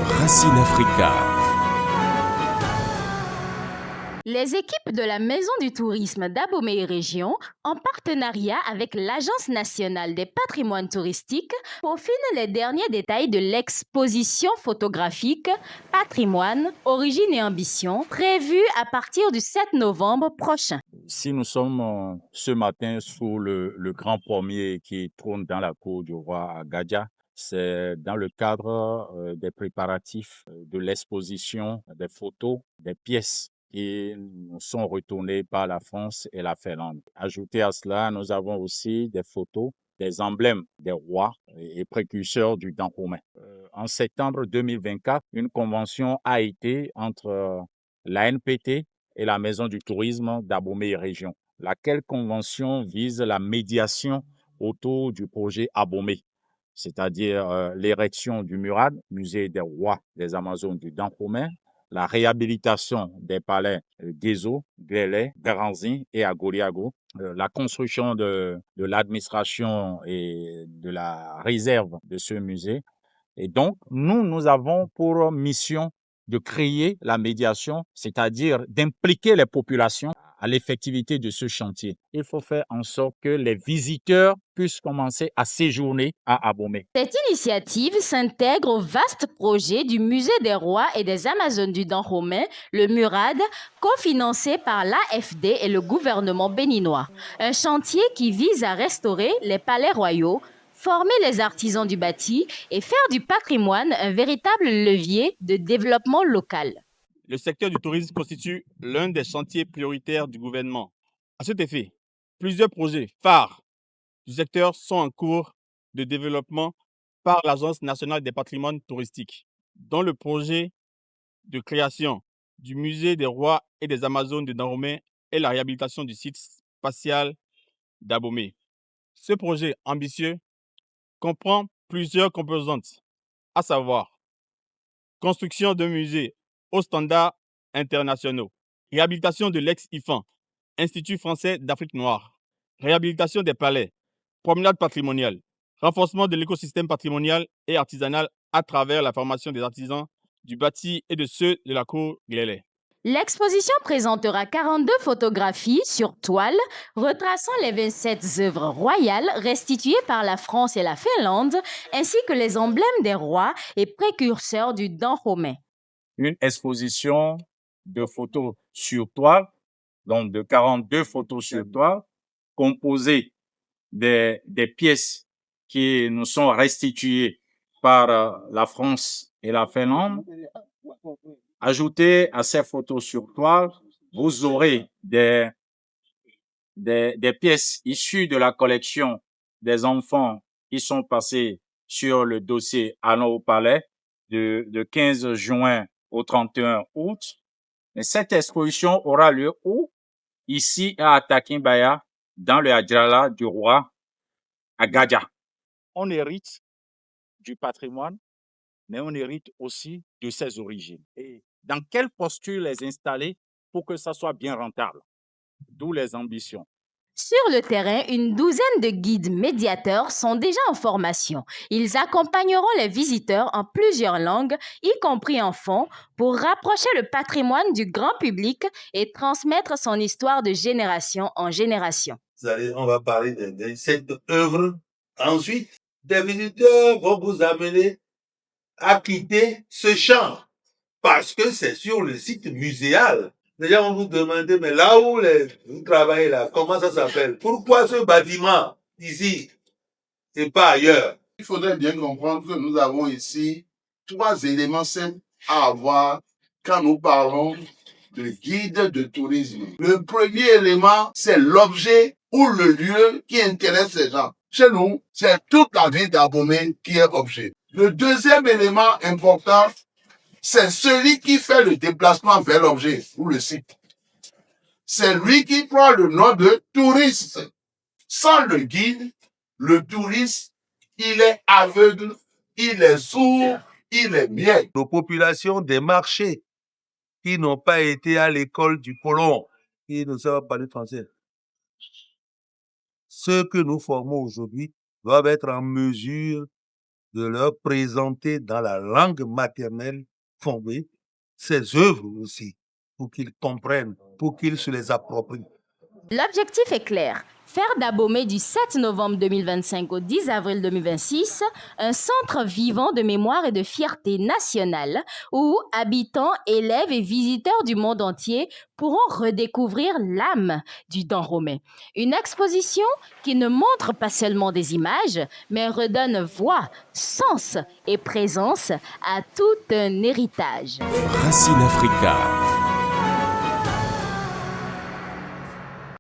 Racine Africa. Les équipes de la Maison du tourisme d'Abomey Région, en partenariat avec l'Agence nationale des patrimoines touristiques, peaufinent les derniers détails de l'exposition photographique Patrimoine, Origine et Ambition, prévue à partir du 7 novembre prochain. Si nous sommes ce matin sous le grand pommier qui trône dans la cour du roi à Gadja, c'est dans le cadre des préparatifs de l'exposition des photos, des pièces qui nous sont retournées par la France et la Finlande. Ajouté à cela, nous avons aussi des photos des emblèmes des rois et précurseurs du Dahomey. En septembre 2024, une convention a été entre l'ANPT et la Maison du tourisme d'Abomey Région, laquelle convention vise la médiation autour du projet Abomey, c'est-à-dire l'érection du MURAD, Musée des rois des Amazones du Dahomey, la réhabilitation des palais d'Ezo, Glélé, Garanzi et Agoliago, la construction de l'administration et de la réserve de ce musée. Et donc, nous avons pour mission de créer la médiation, c'est-à-dire d'impliquer les populations à l'effectivité de ce chantier. Il faut faire en sorte que les visiteurs puissent commencer à séjourner à Abomey. Cette initiative s'intègre au vaste projet du Musée des rois et des Amazones du Dahomey, le MURAD, cofinancé par l'AFD et le gouvernement béninois. Un chantier qui vise à restaurer les palais royaux, former les artisans du bâti et faire du patrimoine un véritable levier de développement local. Le secteur du tourisme constitue l'un des chantiers prioritaires du gouvernement. À cet effet, plusieurs projets phares du secteur sont en cours de développement par l'Agence nationale des patrimoines touristiques, dont le projet de création du Musée des rois et des Amazones de Dahomey et la réhabilitation du site spatial d'Abomey. Ce projet ambitieux comprend plusieurs composantes, à savoir construction d'un musée aux standards internationaux, réhabilitation de l'ex-IFAN, Institut français d'Afrique noire, réhabilitation des palais, promenade patrimoniale, renforcement de l'écosystème patrimonial et artisanal à travers la formation des artisans du bâti et de ceux de la cour Glélé. L'exposition présentera 42 photographies sur toile retraçant les 27 œuvres royales restituées par la France et la Finlande, ainsi que les emblèmes des rois et précurseurs du Dahomey. Une exposition de photos sur toile, donc de 42 photos sur toile, composées des pièces qui nous sont restituées par la France et la Finlande. Ajoutez à ces photos sur toile, vous aurez des pièces issues de la collection des enfants qui sont passés sur le dossier Allons au Palais de 15 juin au 31 août. Et cette exposition aura lieu où? Ici à Takimbaya, dans le Adjala du roi à Gadja. On hérite du patrimoine, mais on hérite aussi de ses origines. Et dans quelle posture les installer pour que ça soit bien rentable? D'où les ambitions. Sur le terrain, une douzaine de guides médiateurs sont déjà en formation. Ils accompagneront les visiteurs en plusieurs langues, y compris en fond, pour rapprocher le patrimoine du grand public et transmettre son histoire de génération en génération. On va parler de cette œuvre. Ensuite, des visiteurs vont vous amener à quitter ce champ parce que c'est sur le site muséal. Les gens vont vous demander, mais là où vous travaillez là, comment ça s'appelle? Pourquoi ce bâtiment ici et pas ailleurs? Il faudrait bien comprendre que nous avons ici 3 éléments simples à avoir quand nous parlons de guide de tourisme. Le premier élément, c'est l'objet ou le lieu qui intéresse les gens. Chez nous, c'est toute la ville d'Abomey qui est objet. Le deuxième élément important, c'est celui qui fait le déplacement vers l'objet ou le site. C'est lui qui prend le nom de touriste. Sans le guide, le touriste, il est aveugle, il est sourd, il est muet. Nos populations des marchés qui n'ont pas été à l'école du colon, qui ne savent pas parler français. Ceux que nous formons aujourd'hui doivent être en mesure de leur présenter dans la langue maternelle fondée ces œuvres aussi, pour qu'ils comprennent, pour qu'ils se les approprient. L'objectif est clair. Faire d'Abomey du 7 novembre 2025 au 10 avril 2026 un centre vivant de mémoire et de fierté nationale où habitants, élèves et visiteurs du monde entier pourront redécouvrir l'âme du Dahomey. Une exposition qui ne montre pas seulement des images, mais redonne voix, sens et présence à tout un héritage. Racine Africa.